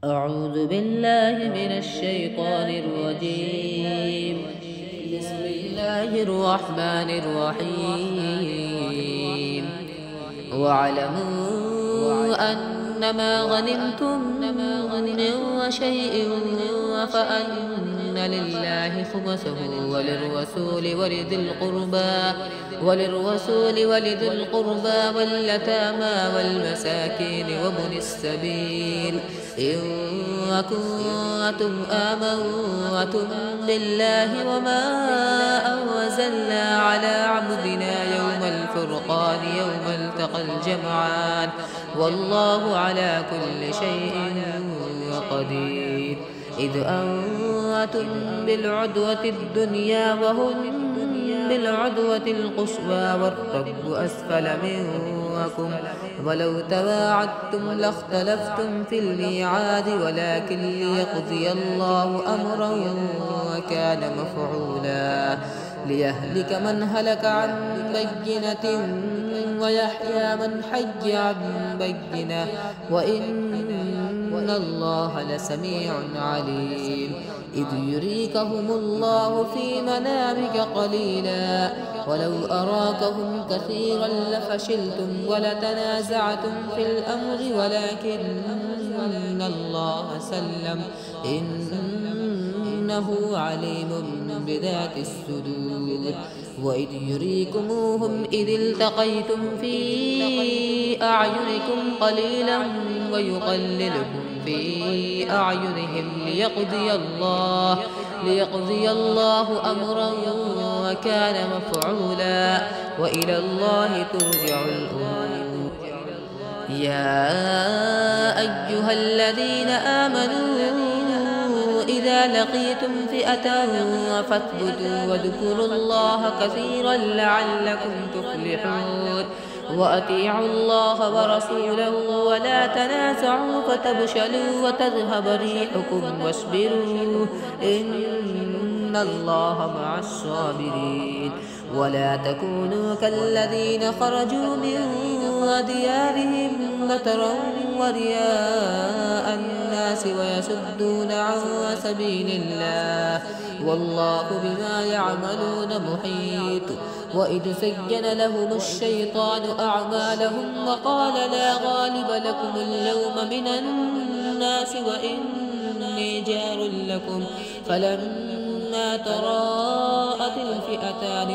أعوذ بالله من الشيطان الرجيم. بسم الله الرحمن الرحيم. واعلموا أنما غنمتم من شيء فأن لله خمسه وللرسول وذي القربى واليتامى والمساكين وابن السبيل إن كنتم آمنتم بالله وما أنزلنا على عبدنا يوم الفرقان يوم التقى الجمعان والله على كل شيء قدير. إذ أنتم بالعدوة الدنيا وهم بالعدوة القصوى والركب أسفل منكم ولو تواعدتم لاختلفتم في الميعاد ولكن ليقضي الله أمرا وكان مفعولا ليهلك من هلك عن بينة ويحيى من حي عن بينة وإن الله لسميع عليم. إذ يريكهم الله في منامك قليلا ولو أراكهم كثيرا لفشلتم ولتنازعتم في الأمر ولكن الله سلم إنه عليم بذات الصدور. وإذ يريكموهم إذ التقيتم في أعينكم قليلا ويقللكم في أعينهم ليقضي الله أمرا وكان مفعولا وإلى الله ترجع الأمور. يا أيها الذين آمنوا إذا لقيتم فئة فاثبتوا واذكروا الله كثيرا لعلكم تفلحون. وأطيعوا الله ورسوله ولا تنازعوا فتفشلوا وتذهب ريحكم واصبروا إن الله مع الصابرين. ولا تكونوا كالذين خرجوا من ديارهم بطرا ورياء الناس ويصدون عن سبيل الله والله بما يعملون محيط. وإذ زين لهم الشيطان أعمالهم وقال لا غالب لكم اليوم من الناس وإني جار لكم فلما تراءت الفئتان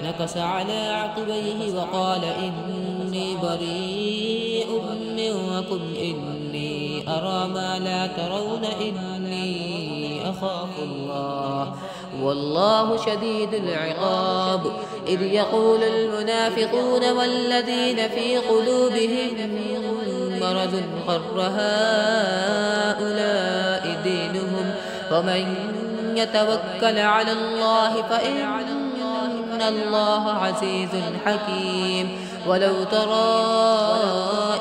نكص على عقبيه وقال إني بريء منكم إني أرى ما لا ترون إني أخاف الله والله شديد العقاب. إذ يقول المنافقون والذين في قلوبهم مرض غر هؤلاء دينهم ومن يتوكل على الله فإن الله عزيز حكيم. ولو ترى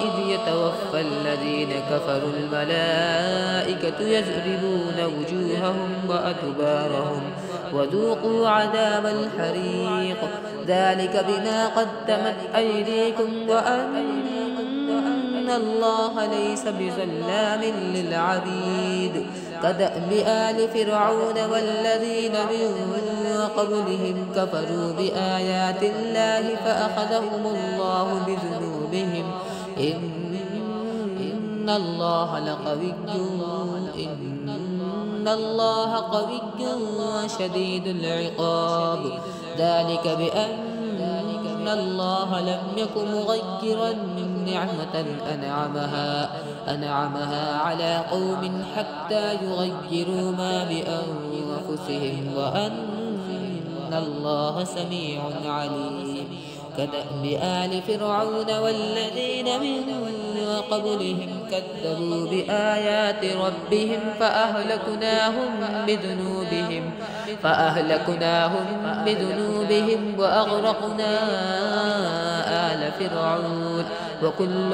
إذ يتوفى الذين كفروا الملائكة يضربون وجوههم وأدبارهم وذوقوا عذاب الحريق ذلك بما قدمت أيديكم وأن الله ليس بظلام للعبيد. كدأب آل فرعون والذين من قبلهم كفروا بآيات الله فأخذهم الله بذنوبهم إن الله قوي شديد العقاب. ذلك بأن الله لم يكن مغيرا نعمة أنعمها على قوم حتى يغيروا ما بأنفسهم وأن الله سميع عليم. كدأب آل فرعون والذين من قبلهم كذبوا بآيات ربهم فأهلكناهم بذنوبهم وأغرقنا آل فرعون وكل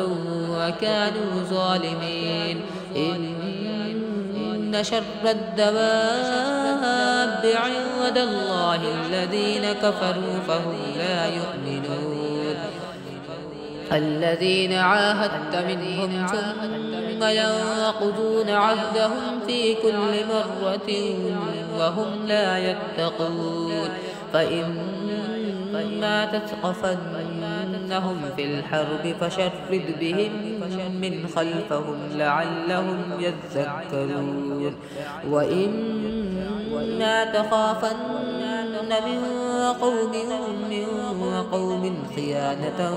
كانوا ظالمين. إن شر الدواب عند الله الذين كفروا فهم لا يؤمنون. الذين عاهدت منهم ثم ينقضون عهدهم في كل مرة وهم لا يتقون فإما تثقفنهم في الحرب فشرد بهم من خلفهم لعلهم يذكرون وإما تخافن من قوم خيانة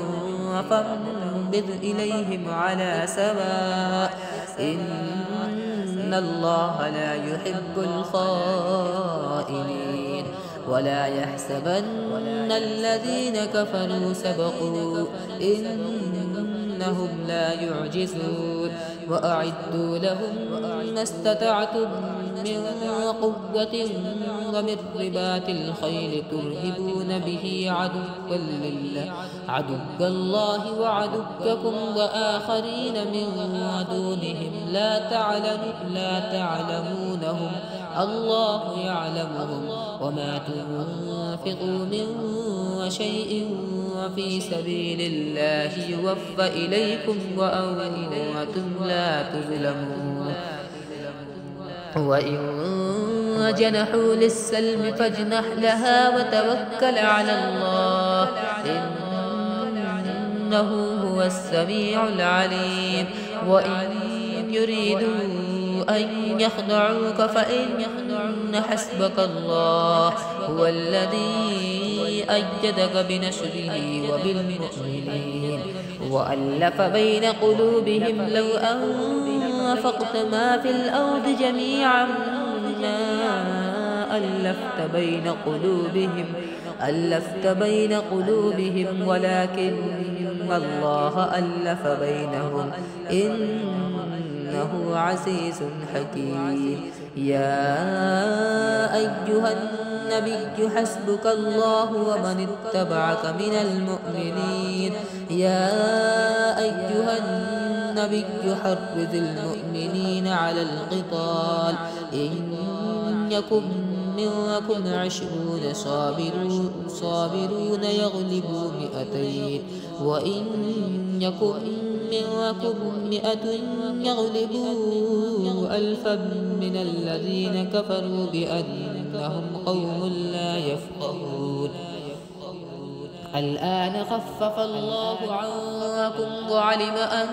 فانبذ إليهم على سواء إن الله لا يحب الخائنين ولا يحسبن الذين كفروا سبقوا إنهم لا يعجزون وأعدوا لهم ما استطعتم من قوة ومن رباط الخيل ترهبون به عدو الله وعدوكم وآخرين من دونهم لا تعلمونهم الله يعلمهم وما تنفقوا من شيء وفي سبيل الله يوفى إليكم وأنتم لا تظلمون وإن جنحوا للسلم فاجنح لها وتوكل على الله إنه هو السميع العليم وإن يريدوا أن يخدعوك فإن حسبك الله هو الذي أيدك بنصره وبالمؤمنين وألف بين قلوبهم لو أنفقت ما في الأرض جميعا ما ألفت بين قلوبهم ولكن الله ألف بينهم إنه عزيز حكيم يا أيها النبي حسبك الله ومن اتبعك من المؤمنين يا أيها النبي حرض المؤمنين على القتال إن يكن منكم 20 صابرون يغلبوا 200 وإن يكن منكم 100 يغلبوا 1000 من الذين كفروا بأنهم قوم لا يفقهون الآن خفف الله عنكم وعلم أن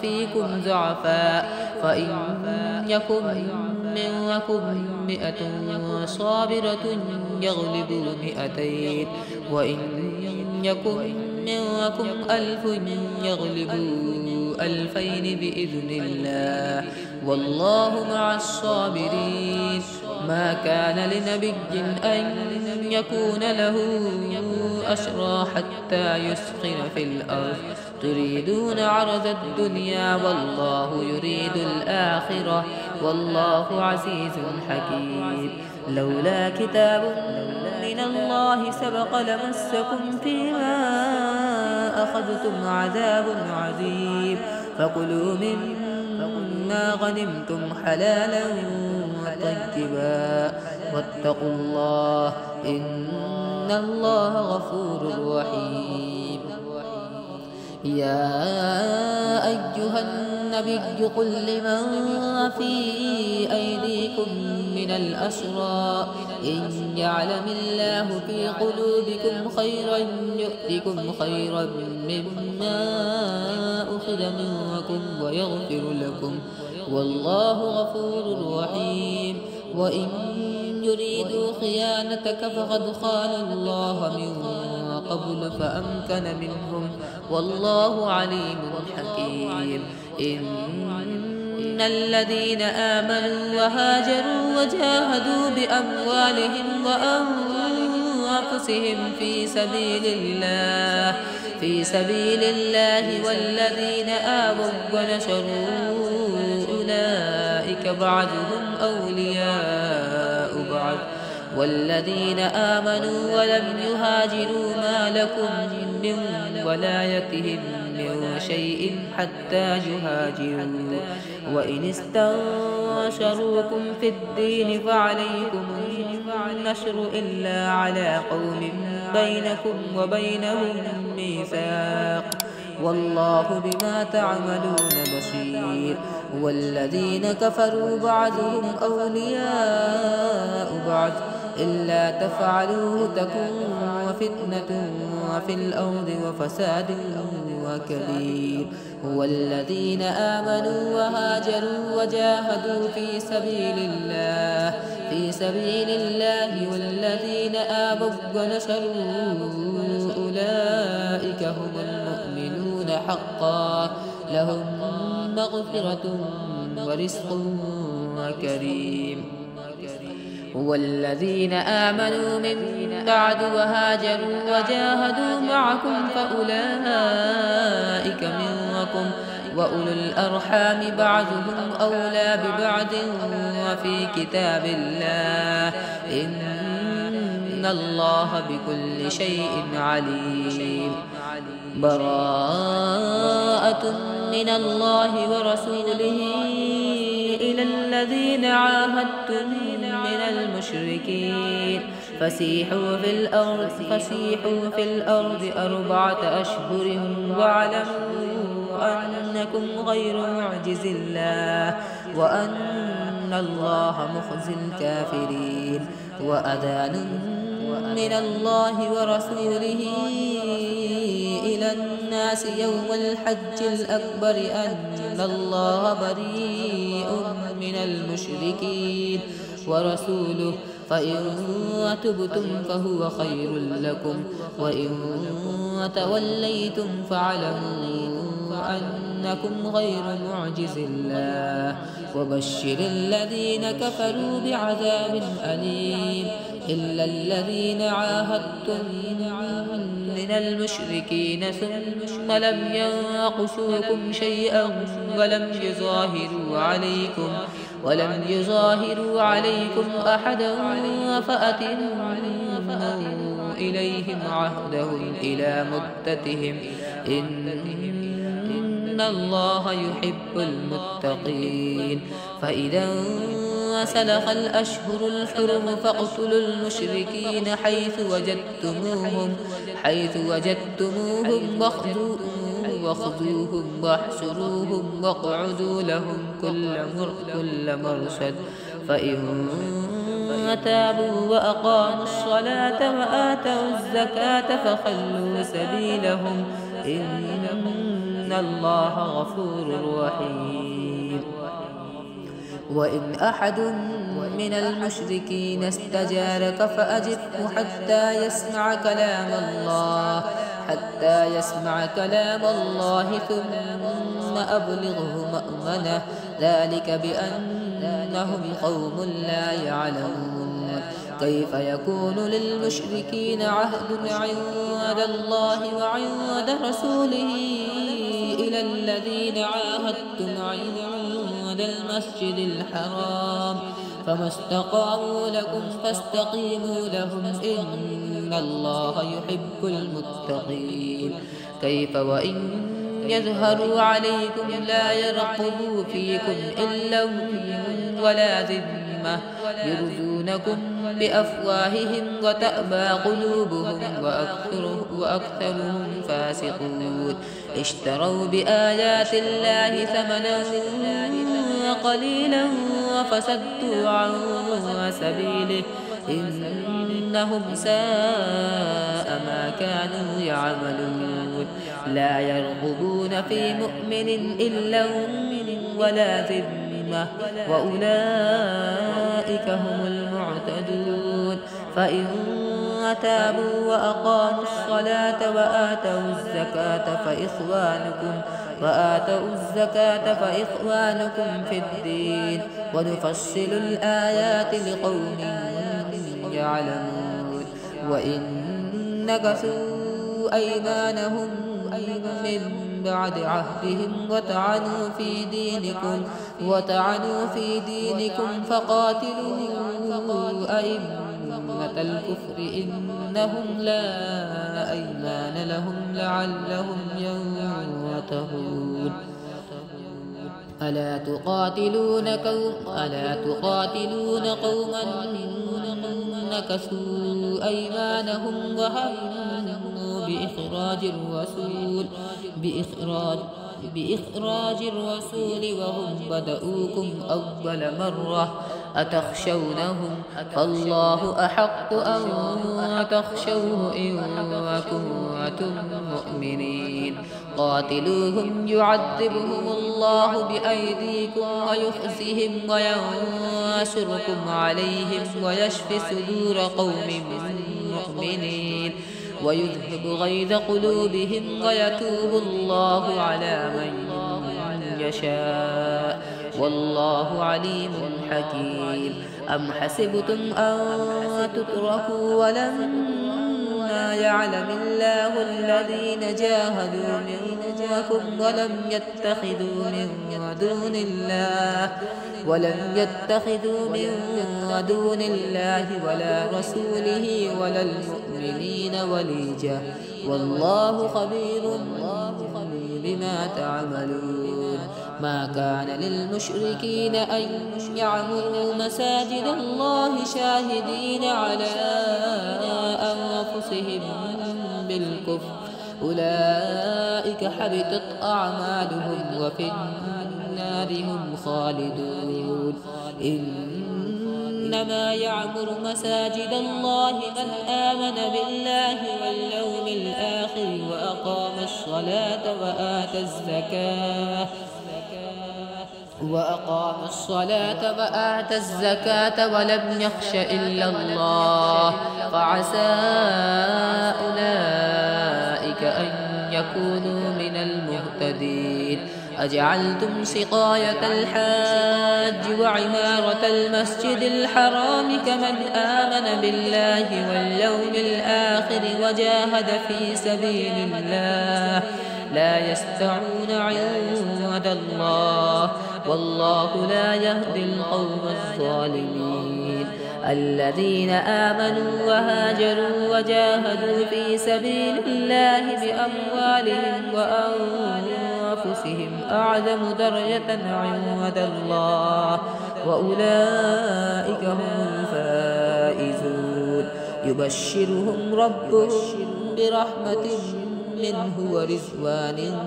فيكم ضعفا فإن يكن منكم 100 صابرة يغلبوا 200 وإن يكن منكم 1000 يغلبوا 2000 بإذن الله والله مع الصابرين ما كان لنبي أن يكون له أسرى حتى يسخن في الأرض تريدون عرض الدنيا والله يريد الآخرة والله عزيز حكيم لولا كتاب من الله سبق لمسكم فيما أخذتم عذاب عظيم فكلوا مما غنمتم حلالا طيبا واتقوا الله إن الله غفور رحيم يا أيها النبي قل لمن في أيديكم من الأسرى إن يعلم الله في قلوبكم خيرا يؤتكم خيرا مما أخذ منكم ويغفر لكم والله غفور رحيم وإن يريدوا خيانتك فقد خان الله من قبل فأمكن منهم والله عليم حكيم إن الذين آمنوا وهاجروا وجاهدوا بأموالهم وأنفسهم في سبيل الله والذين آووا ونشروا أولئك بعضهم أولياء بعض والذين آمنوا ولم يهاجروا ما لكم من ولايتهم من شيء حتى يهاجروا وإن استنشروكم في الدين فعليكم النشر إلا على قوم بينكم وبينهم ميثاق والله بما تعملون بصير. والذين كفروا بعضهم أولياء بعض إلا تفعلوه تكن فتنة في الأرض وفساد كبير. هو الذين آمنوا وهاجروا وجاهدوا في سبيل الله والذين آووا ونصروا أولئك هم المؤمنون حقا لهم مغفرة ورزق كريم. والذين آمنوا من بعد وهاجروا وجاهدوا معكم فأولئك منكم وأولو الأرحام بعضهم أولى ببعض وفي كتاب الله إن الله بكل شيء عليم. براءة من الله ورسوله إلى الذين عاهدتم من المشركين فسيحوا في الأرض 4 أشهر واعلموا أنكم غير معجز الله وأن الله مخزي الكافرين. وأذان من الله ورسوله إلى الناس يوم الحج الأكبر أن الله بريء من المشركين ورسوله فإن تبتم فهو خير لكم وإن توليتم فاعلموا أنكم غير معجز الله. وبشر الذين كفروا بعذاب أليم إلا الذين عاهدتم من المشركين ثم لم ينقصوكم شيئا ولم يظاهروا عليكم أحدا فأتموا إليهم عهدهم إلى مدتهم إن الله يحب المتقين. فإذا سلخ الأشهر الحرم فاقتلوا المشركين حيث وجدتموهم واخذوهم واحسروهم واقعدوا لهم كل مرصد. فإن تابوا وأقاموا الصلاة وآتوا الزكاة فخلوا سبيلهم إن الله غفور رحيم. وإن أحد من المشركين استجارك فأجره حتى يسمع كلام الله ثم أبلغه مأمنه ذلك بأنهم قوم لا يعلمون. كيف يكون للمشركين عهد عند الله وعند رسوله إلى الذين عاهدتم عند المسجد الحرام فما استقاموا لكم فاستقيموا لهم إن الله يحب المتقين. كيف وإن يظهروا عليكم لا يرقبوا فيكم إلا ولا ذمة يرجونكم بأفواههم وتأبى قلوبهم وأكثرهم فاسقون. اشتروا بآيات الله ثمنا قليلا وفسدوا عن سبيله إنهم ساء ما كانوا يعملون. لا يرغبون في مؤمن إلا ولا ذمة وأولئك هم المعتدون. فإن تابوا وأقاموا الصلاة وآتوا الزكاة فإخوانكم في الدين ونفصل الآيات لقوم يعلمون. وإن نكثوا أيمانهم من بعد عهدهم وطعنوا في دينكم فقاتلوا أئمة الكفر إنهم لا أيمان لهم لعلهم ينتهون. ألا تقاتلون قوما نكثوا أيمانهم وهموا بإخراج الرسول وهم بدؤوكم أول مرة أتخشونهم فالله أحق أن تخشوه إن كنتم مؤمنين قاتلوهم يعذبهم الله بأيديكم ويخزهم وينصركم عليهم ويشفي صدور قوم مؤمنين ويذهب غيظ قلوبهم ويتوب الله على من يشاء والله عليم حكيم أم حسبتم أن تتركوا ولما يعلم الله الذين جاهدوا منكم ولم يتخذوا من دون الله ولا رسوله ولا المؤمنين وليجة والله خبير بما تعملون ما كان للمشركين أن يعمروا مساجد الله شاهدين على أنفسهم بالكفر أولئك حبطت أعمالهم وفي النار هم خالدون إنما يعمر مساجد الله من آمن بالله واليوم الآخر وأقام الصلاة وآتى الزكاة ولم يخش إلا الله فعسى أولئك أن يكونوا من المهتدين أجعلتم سقاية الحاج وعمارة المسجد الحرام كمن آمن بالله واليوم الآخر وجاهد في سبيل الله لا يستعون عند الله والله لا يهدي القوم الظالمين الذين آمنوا وهاجروا وجاهدوا في سبيل الله بأموالهم وأنفسهم أعظم درجة عند الله وأولئك هم الفائزون يبشرهم ربهم برحمة منه ورضوان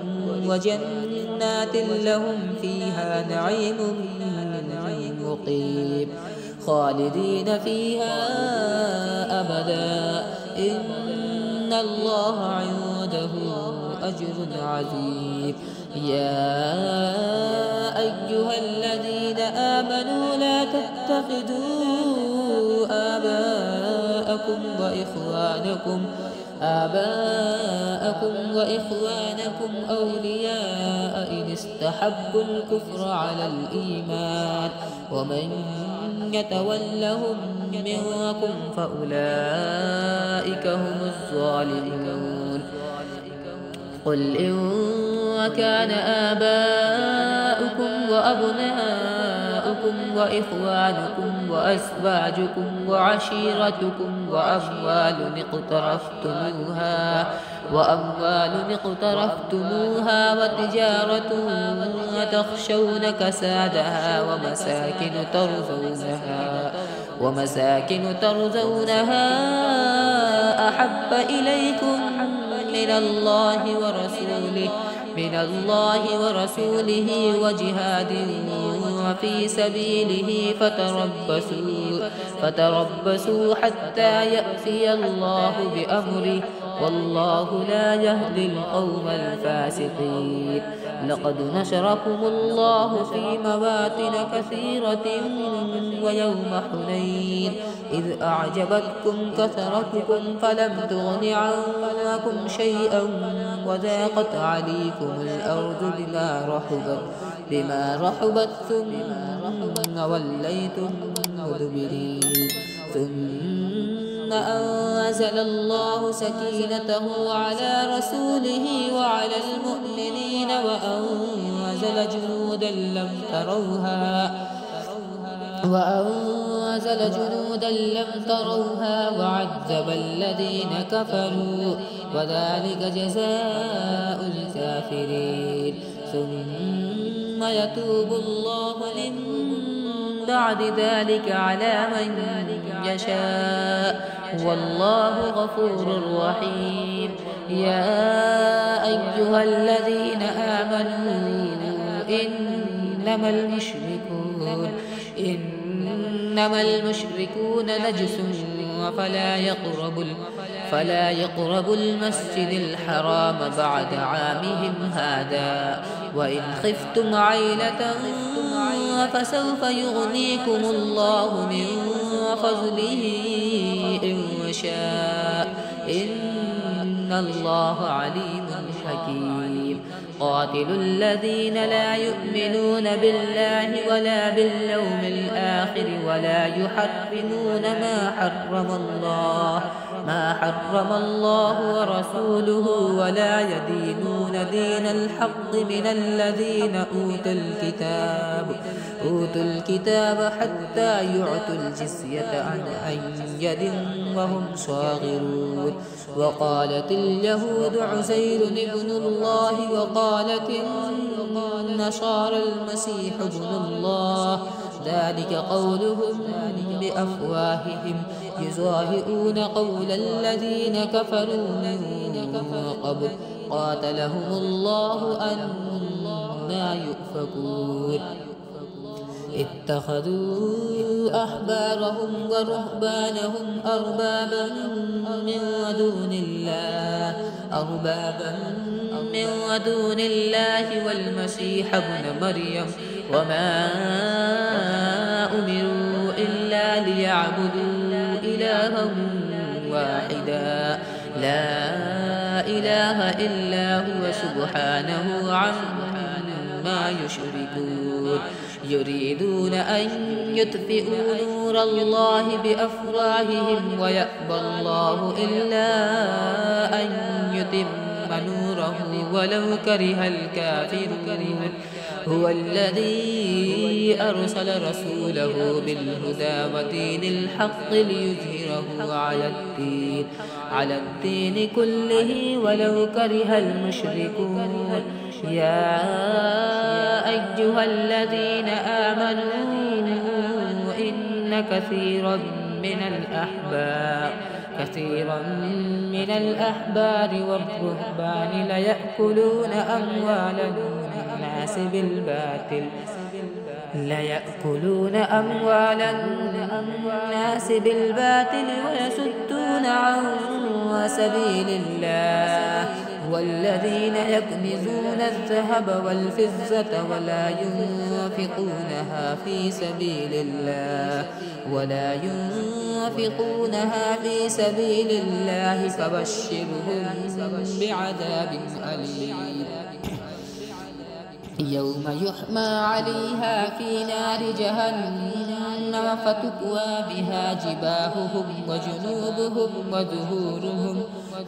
وجنات لهم فيها نعيم مقيم خالدين فيها أبدا إن الله عنده أجر عظيم يا أيها الذين آمنوا لا تتخذوا آباءكم وإخوانكم أولياء إن استحبوا الكفر على الإيمان ومن يتولهم منكم فأولئك هم الظالمون قل إن كان آباؤكم وأبناؤكم وإخوانكم وأزواجكم وعشيرتكم وأموال اقترفتموها وتجارة تخشون كسادها ومساكن ترضونها أحب إليكم من الله ورسوله وجهاد في سبيله فتربصوا حتى يأتي الله بأمره والله لا يهدي القوم الفاسقين لقد نشركم الله في مواطن كثيرة ويوم حنين إذ أعجبتكم كثرتكم فلم تغن عنكم شيئا وضاقت عليكم الأرض بما رحبت ثم وليتم مدبرين ثم أنزل الله سكينته على رسوله وعلى المؤمنين وأنزل جنودا لم تروها وعذب الذين كفروا وذلك جزاء الكافرين ثم يتوب الله بعد ذلك على من يشاء والله غفور رحيم. يا أيها الذين آمنوا إنما المشركون نجس فلا يقربوا المسجد الحرام بعد عامهم هذا وإن خفتم عيلة فسوف يغنيكم الله من فضله إن شاء إن الله عليم حكيم. قاتلوا الذين لا يؤمنون بالله ولا باليوم الآخر ولا يحرمون ما حرم الله ورسوله ولا يدينون دين الحق من الذين أوتوا الكتاب حتى يعطوا الجزية عن يد وهم صاغرون. وقالت اليهود عزير ابن الله وقالت النصارى المسيح ابن الله ذلك قولهم بأفواههم يضاهئون قول الذين كفروا من قبل قاتلهم الله أنى يؤفكون. اتخذوا أحبارهم ورهبانهم أربابا من دون الله والمسيح ابن مريم وما أمروا إلا ليعبدوا إلها واحدا لا إله إلا هو سبحانه عما يشركون. يريدون أن يطفئوا نور الله بأفواههم ويأبى الله إلا أن يتم نوره ولو كره الكافرون. هو الذي أرسل رسوله بالهدى ودين الحق ليظهره على الدين كله ولو كره المشركون. يا أيها الذين آمنوا إن كثيرا من الأحبار والرهبان ليأكلون أموال الناس بالباطل ويصدون عن سبيل الله والذين يكنزون الذهب والفضة ولا ينفقونها في سبيل الله فبشرهم بعذاب أليم. يوم يحمى عليها في نار جهنم فتكوى بها جباههم وجنوبهم وظهورهم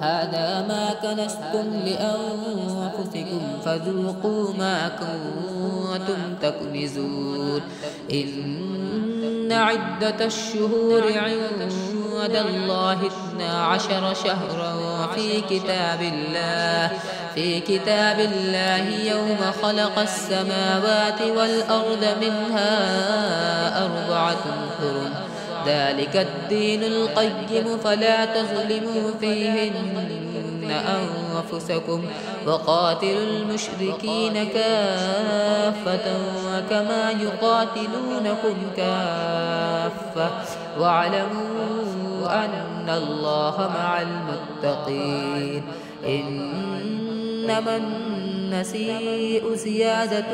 هذا ما كنزتم لأنفسكم فذوقوا ما كنتم تكنزون. إن عدة الشهور عند الله 12 شهرا في كتاب الله يوم خلق السماوات والأرض منها 4 حرم ذلك الدين القيم فلا تظلموا فيهن أنفسكم وقاتلوا المشركين كافة كما يقاتلونكم كافة واعلموا أن الله مع المتقين. إنما النسيء زيادة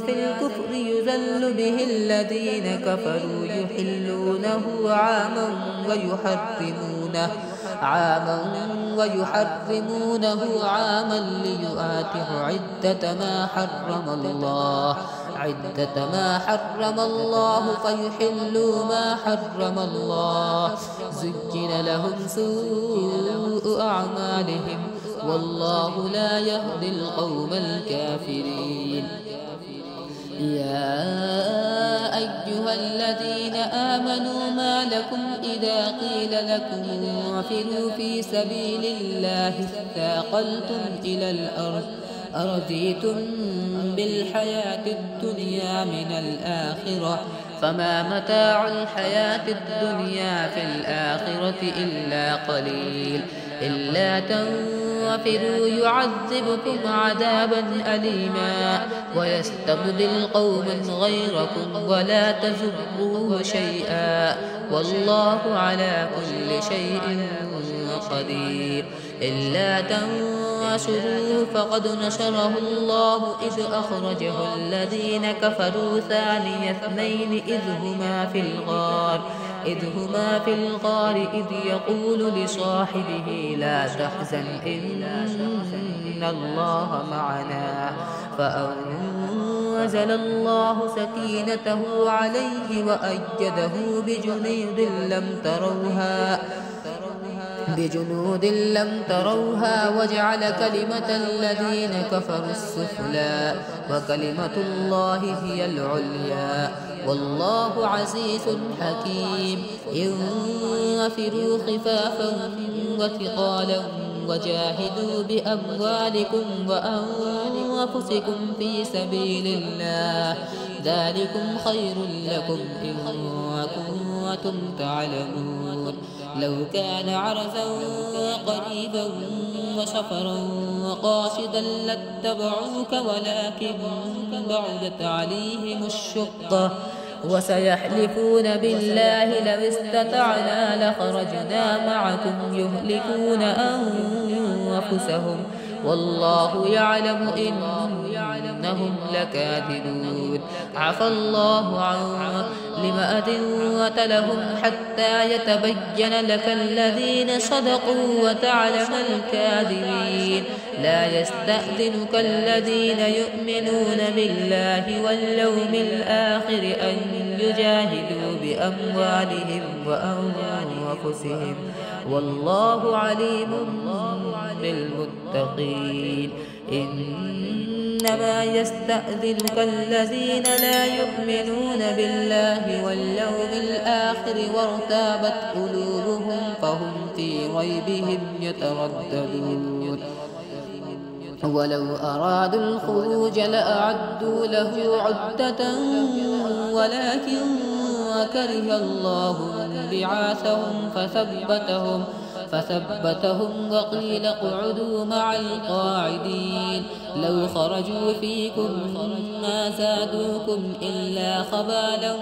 في الكفر يذل به الذين كفروا يحلونه عاما ويحرمونه ليؤاتوا عدة ما حرم الله فيحلوا ما حرم الله زين لهم سوء أعمالهم والله لا يهدي القوم الكافرين. يا أيها الذين آمنوا ما لكم إذا قيل لكم انفروا في سبيل الله اثاقلتم إلى الأرض أرضيتم بالحياة الدنيا من الآخرة فما متاع الحياة الدنيا في الآخرة إلا قليل إلا تنفروا يعذبكم عذابا أليما ويستبدل قوما غيركم ولا تضروه شيئا والله على كل شيء قدير إلا تنصروه فقد نصره الله إذ أخرجه الذين كفروا ثاني اثنين إذ هما في الغار إذ يقول لصاحبه لا تحزن إن الله معنا فأنزل الله سكينته عليه وأيده بجنود لم تروها وجعل كلمة الذين كفروا السفلى وكلمة الله هي العليا والله عزيز حكيم انفروا خفافا وثقالا وجاهدوا بأموالكم وأنفسكم في سبيل الله ذلكم خير لكم إن كنتم تعلمون لو كان عرضا قريبا وسفرا قاصدا لاتبعوك ولكن بعدت عليهم الشقة وسيحلفون بالله لو استطعنا لخرجنا معكم يهلكون أنفسهم والله يعلم إنهم لكاذبون عفى الله عنك لما أذنت لهم حتى يتبين لك الذين صدقوا وتعلم الكاذبين لا يستأذنك الذين يؤمنون بالله واليوم الآخر أن يجاهدوا بأموالهم وأنفسهم والله عليم بالمتقين إنما يستأذنك الذين لا يؤمنون بالله واليوم الآخر وارتابت قلوبهم فهم في ريبهم يترددون ولو أرادوا الخروج لأعدوا له عدة ولكن كره الله بعاثهم فثبتهم وقيل اقعدوا مع القاعدين لو خرجوا فيكم ما زادوكم إلا خبالا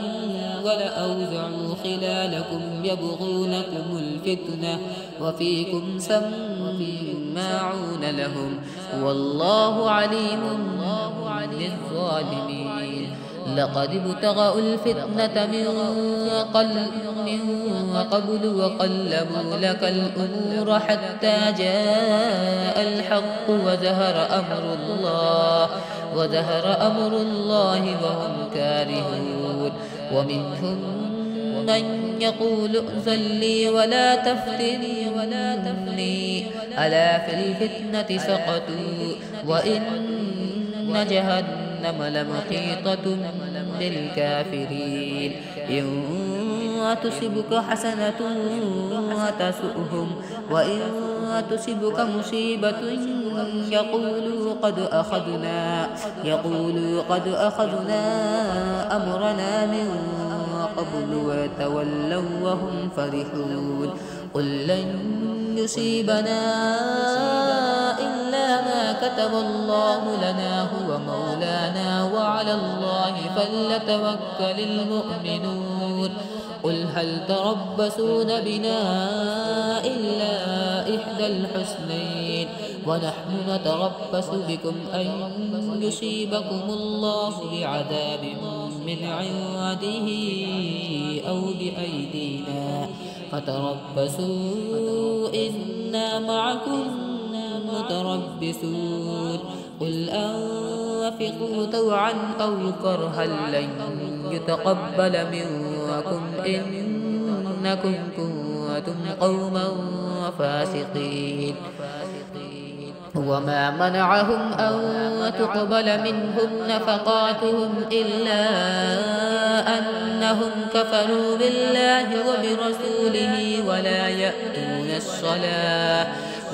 ولأوزعوا خلالكم يبغونكم الفتنة وفيكم سماعون لهم والله عليم بالظالمين لقد ابتغوا الفتنة من قبل وقلبوا لك الأمور حتى جاء الحق وظهر أمر الله وهم كارهون ومنهم من يقول ائذن لي ولا تفتني ألا في الفتنة سقطوا وإن جهنم لمحيطة بالكافرين إن تصبك حسنة تسؤهم وإن تصبك مصيبة يقولوا قد أخذنا أمرنا من قبل وتولوا وهم فرحون قل لن يصيبنا إلا ما كتب الله لنا هو مولانا وعلى الله فليتوكل المؤمنون قل هل تربصون بنا إلا إحدى الحسنين ونحن نتربص بكم أن يصيبكم الله بعذاب من عنده أو بأيدينا فتربصوا إنا معكم متربصون قل أنفقوا طوعا أو كرها لن يتقبل منكم إنكم كنتم قوما فاسقين وما منعهم أن تقبل منهم نفقاتهم إلا أنهم كفروا بالله وبرسوله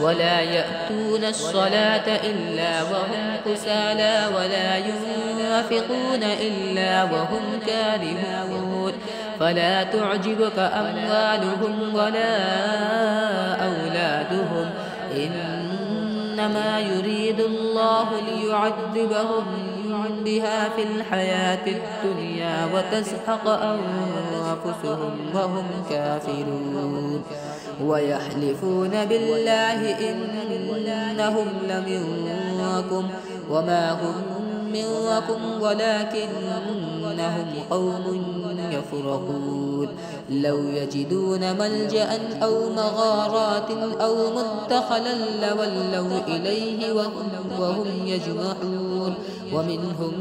ولا يأتون الصلاة إلا وهم كسالى ولا ينفقون إلا وهم كارهون فلا تعجبك أموالهم ولا أولادهم إنما يريد الله ليعذبهم بها في الحياة الدنيا وتزهق أنفسهم وهم كافرون ويحلفون بالله إنهم لمنكم وما هم منكم ولكنهم قوم يفرقون لو يجدون ملجأ أو مغارات أو مدخلا لولوا إليه وهم يجمعون ومنهم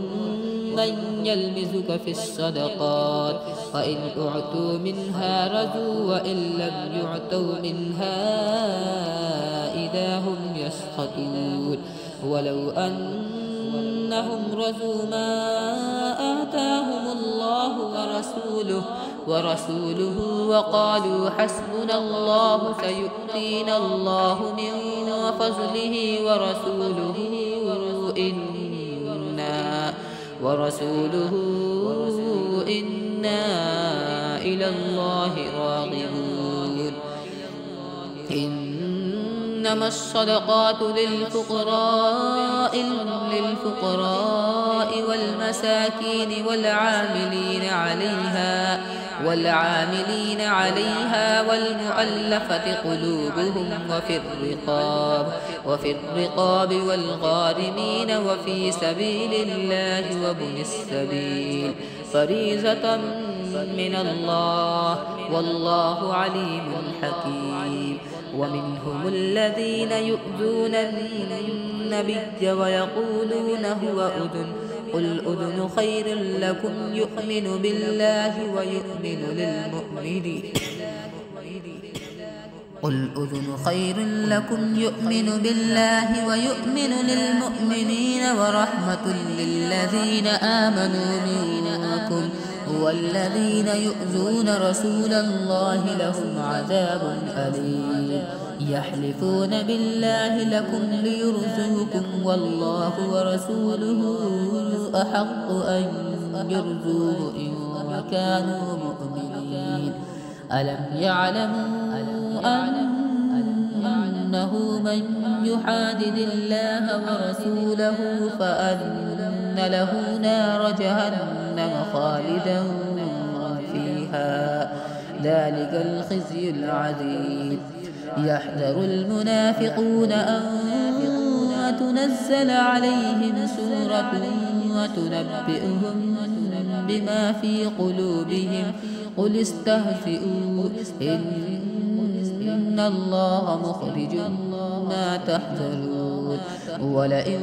من يلمزك في الصدقات فإن أعطوا منها رضوا وإن لم يعطوا منها إذا هم يسخطون ولو أنهم رضوا ما آتاهم الله ورسوله وقالوا حسبنا الله سيؤتينا الله من فضله ورسوله إنا إلى الله راغبون إنما الصدقات للفقراء والمساكين والعاملين عليها والمؤلفة قلوبهم وفي الرقاب والغارمين وفي سبيل الله وابن السبيل فريضة من الله والله عليم حكيم ومنهم الذين يؤذون النبي ويقولون هو أذن قل أذن خير لكم يؤمن بالله ويؤمن للمؤمنين قل أذن خير لكم يؤمن بالله ويؤمن للمؤمنين ورحمة للذين آمنوا منكم والذين يؤذون رسول الله لهم عذاب أليم يحلفون بالله لكم ليرضوكم والله ورسوله أحق أن يرضوه إن كانوا مؤمنين ألم يعلموا أنه من يحادد الله ورسوله فأن له نار جهنم خالدا فيها ذلك الخزي العظيم يحذر المنافقون أن تنزل عليهم سورة وتنبئهم بما في قلوبهم قل استهزئوا إن الله مخرج ما تحذرون ولئن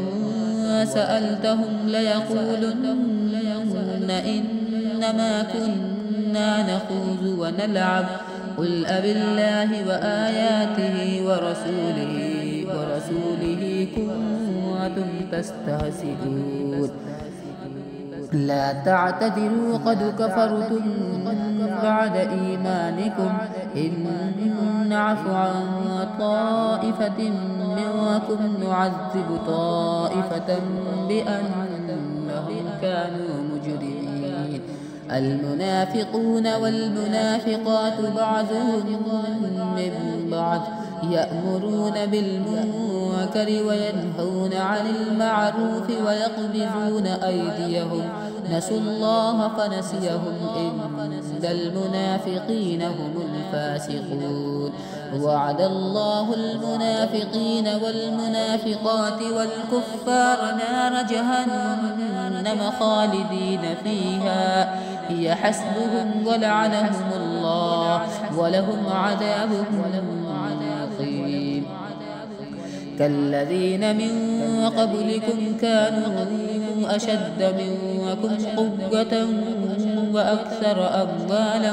سألتهم ليقولن إنما كنا نخوض ونلعب قل أبالله وآياته ورسوله كنتم تستهزئون لا تعتذروا قد كفرتم بعد إيمانكم إن نعف عن طائفة منكم نعذب طائفة بأنهم كانوا مجرمين المنافقون والمنافقات بعضهم من بعض يأمرون بالمنكر وينهون عن المعروف ويقبضون أيديهم نسوا الله فنسيهم إن المنافقين هم الفاسقون وعد الله المنافقين والمنافقات والكفار نار جهنم خالدين فيها هي حسبهم ولعنهم الله ولهم عذاب مقيم كالذين من قبلكم كانوا أشد منكم قوة وأكثر أموالا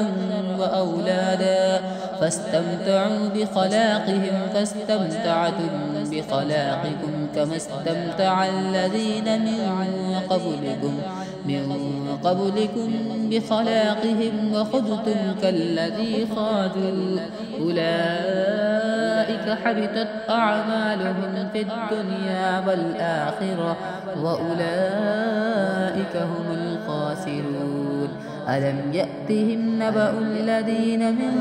وأولادا فاستمتعوا بخلاقهم فاستمتعتم بخلاقكم كما استمتع الذين من قبلكم من قبلكم بخلاقهم وخذتم كالذي خاذوا أولئك حبطت أعمالهم في الدنيا والآخرة وأولئك هم الخاسرون. ألم يأتهم نبأ الذين من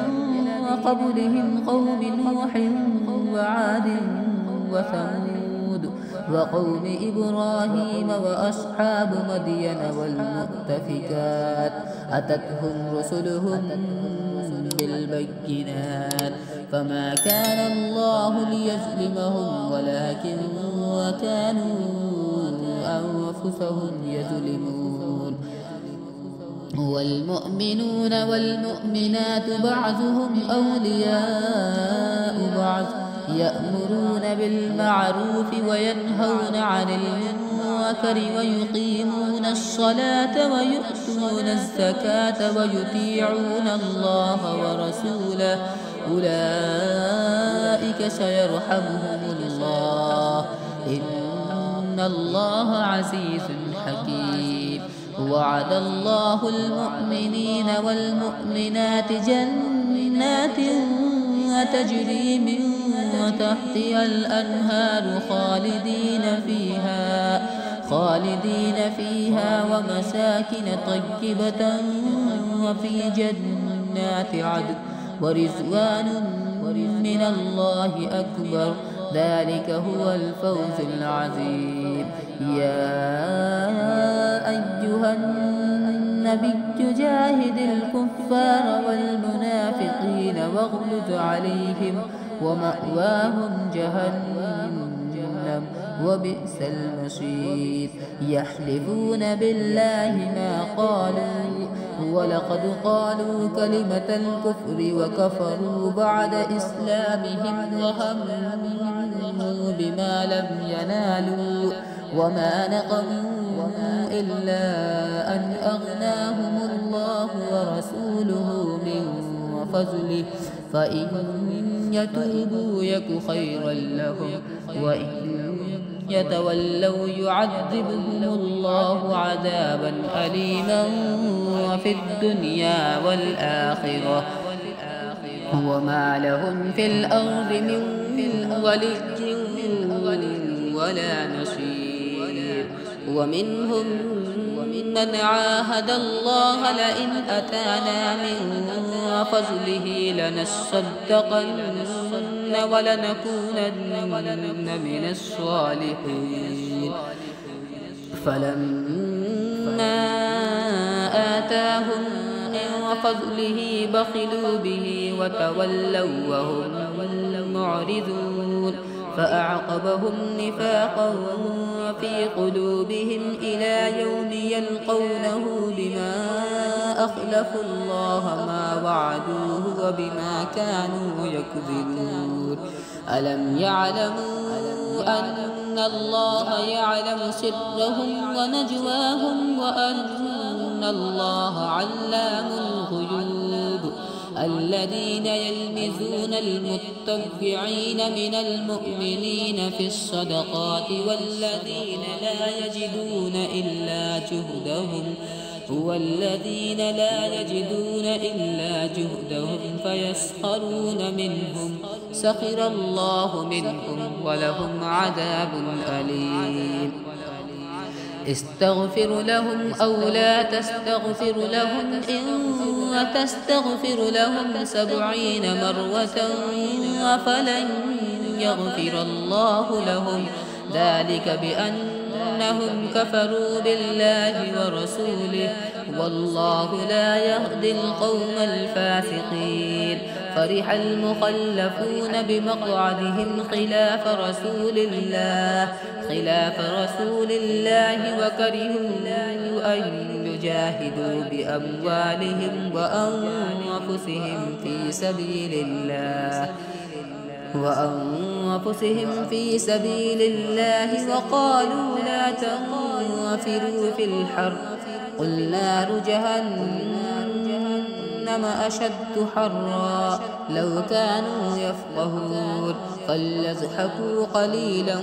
قبلهم قوم نوح وعاد وثمود وقوم إبراهيم وأصحاب مدين والمؤتفكات أتتهم رسلهم بالبينات فما كان الله ليظلمهم ولكن كانوا أنفسهم يظلمون. والمؤمنون والمؤمنات بعضهم أولياء بعض يأمرون بالمعروف وينهون عن المنكر ويقيمون الصلاة ويؤتون الزكاة ويطيعون الله ورسوله أولئك سيرحمهم الله إن الله عزيز حكيم. وعد الله المؤمنين والمؤمنات جنات تجري من تحتها الأنهار خالدين فيها ومساكن طيبة وفي جنات عدن ورضوان من الله أكبر ذلك هو الفوز العظيم. يا أيها النبي جاهد الكفار والمنافقين واغلظ عليهم ومأواهم جهنم وبئس المصير. يحلفون بالله ما قالوا ولقد قالوا كلمة الكفر وكفروا بعد إسلامهم وهموا بما لم ينالوا وما نقموا إلا أن أغناهم الله ورسوله من فضله فإن يتوبوا يك خيرا لهم وإن يتولوا يعذبهم الله عذابا أليما في الدنيا والآخرة وما لهم في الأرض من ولي ولا نصير. ومنهم من عاهد الله لئن أتانا من فضله لنصدقن ولنكونن من الصالحين. فلما آتاهم من فضله بخلوا به وتولوا وهم معرضون فأعقبهم نفاقا في قلوبهم إلى يوم يلقونه بما أخلفوا الله ما وعدوه وبما كانوا يكذبون. ألم يعلموا أن الله يعلم سرهم ونجواهم وأن الله علام الغيوب. الذين يلمزون المتطوعين من المؤمنين في الصدقات والذين لا يجدون إلا جهدهم فيسخرون منهم سخر الله منهم ولهم عذاب أليم. استغفر لهم أو لا تستغفر لهم إن تستغفر لهم 70 مرة فلن يغفر الله لهم ذلك بأنهم كفروا بالله ورسوله والله لا يهدي القوم الفاسقين. فرح المخلفون بمقعدهم خلاف رسول الله وكرهوا أن يجاهدوا بأموالهم وأنفسهم في سبيل الله وقالوا لا تنفروا في الحر قل نار جهنم أشد حرا لو كانوا يفقهون فليضحكوا قليلا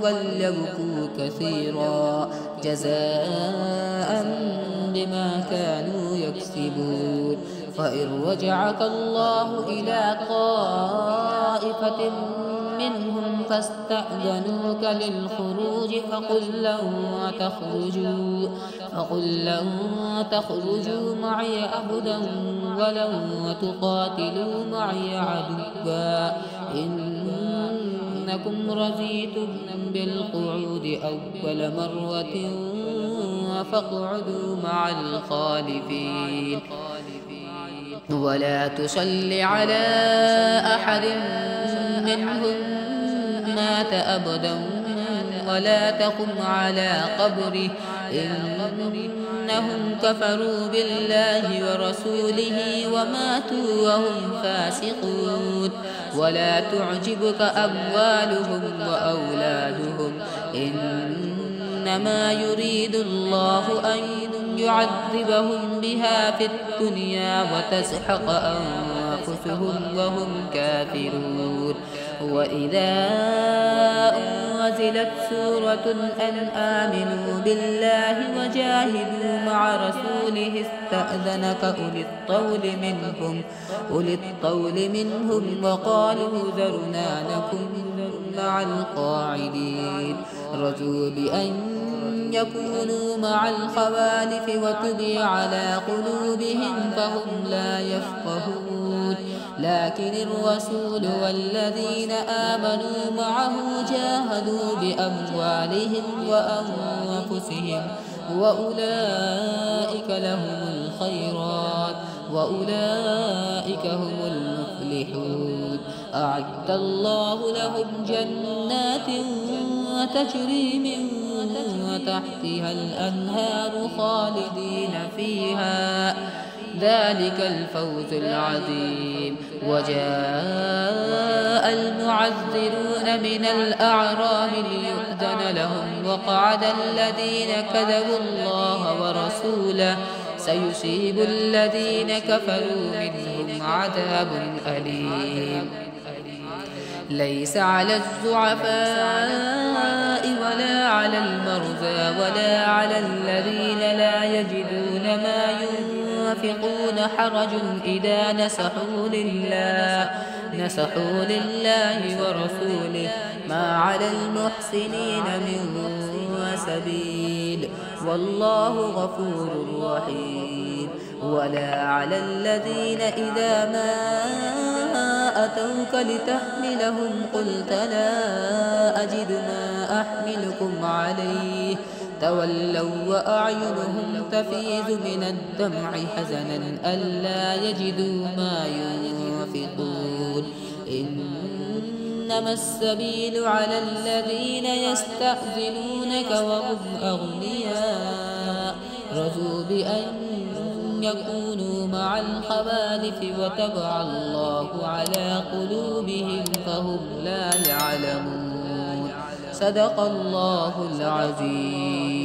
وليبكوا كثيرا جزاء بما كانوا يكسبون. فإن رجعك الله إلى طائفة منهم فاستأذنوك للخروج فقل لن تخرجوا معي أبدا ولن تقاتلوا معي عدوا إنكم رضيتم بالقعود أول مرة فاقعدوا مع الخالفين. ولا تصل على أحد منهم مات أبدا ولا تقم على قبره إنهم كفروا بالله ورسوله وماتوا وهم فاسقون. ولا تعجبك أموالهم وأولادهم إنما يريد الله أن يعذبهم بها في الدنيا وتزهق أنفسهم وهم كافرون. وإذا أنزلت سورة أن آمنوا بالله وجاهدوا مع رسوله استأذنك أولي الطول منهم وقالوا ذرنا نكن مع القاعدين. رضوا بأن يكونوا مع الخوالف وطبع على قلوبهم فهم لا يفقهون. لكن الرسول والذين آمنوا معه جاهدوا بأموالهم وأنفسهم وأولئك لهم الخيرات وأولئك هم المفلحون. أعد الله لهم جنات تجري من تحتها الأنهار خالدين فيها ذلك الفوز العظيم. وجاء المعذرون من الأعراب ليؤذن لهم وقعد الذين كذبوا الله ورسوله سيصيب الذين كفروا منهم عذاب أليم. ليس على الضعفاء ولا على المرضى ولا على الذين لا يجدون ما ينفقون حرج إذا نصحوا لله ورسوله ما على المحسنين من سبيل والله غفور رحيم. ولا على الذين إذا ما أتوك لتحملهم قلت لا أجد ما أحملكم عليه تولوا وأعينهم تفيض من الدمع حزنا ألا يجدوا ما ينفقون. إنما السبيل على الذين يستأذنونك وهم أغنياء رضوا بأن يكونوا مع الخوالف وطبع الله على قلوبهم فهم لا يعلمون. صدق الله العظيم.